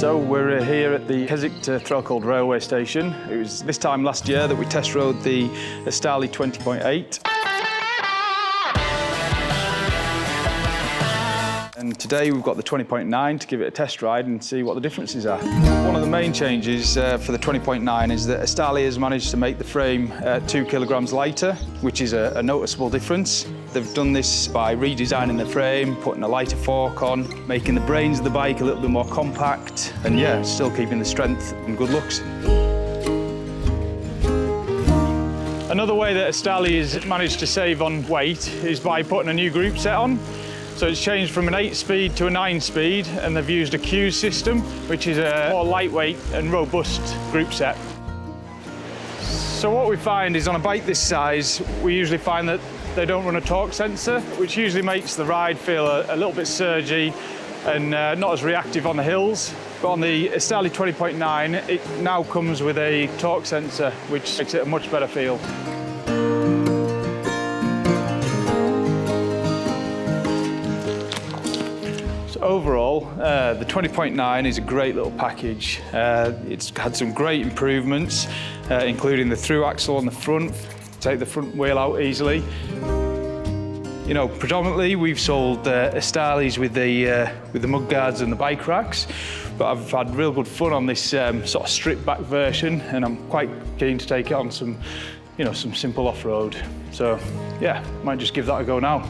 So we're here at the Keswick to Threlkeld railway station. It was this time last year that we test rode the Estarli 20.8. And today we've got the 20.9 to give it a test ride and see what the differences are. One of the main changes for the 20.9 is that Estarli has managed to make the frame 2 kilograms lighter, which is a noticeable difference. They've done this by redesigning the frame, putting a lighter fork on, making the brains of the bike a little bit more compact, and yeah, still keeping the strength and good looks. Another way that Estarli has managed to save on weight is by putting a new group set on. So it's changed from an 8-speed to a 9-speed, and they've used a Q system, which is a more lightweight and robust group set. So what we find is on a bike this size, we usually find that they don't run a torque sensor, which usually makes the ride feel a little bit surgy and not as reactive on the hills. But on the Estarli 20.9, it now comes with a torque sensor, which makes it a much better feel. Overall, the 20.9 is a great little package. It's had some great improvements, including the through axle on the front, take the front wheel out easily. You know, predominantly we've sold Estarlis with the mudguards and the bike racks, but I've had real good fun on this sort of stripped back version, and I'm quite keen to take it on some, some simple off-road. So yeah, might just give that a go now.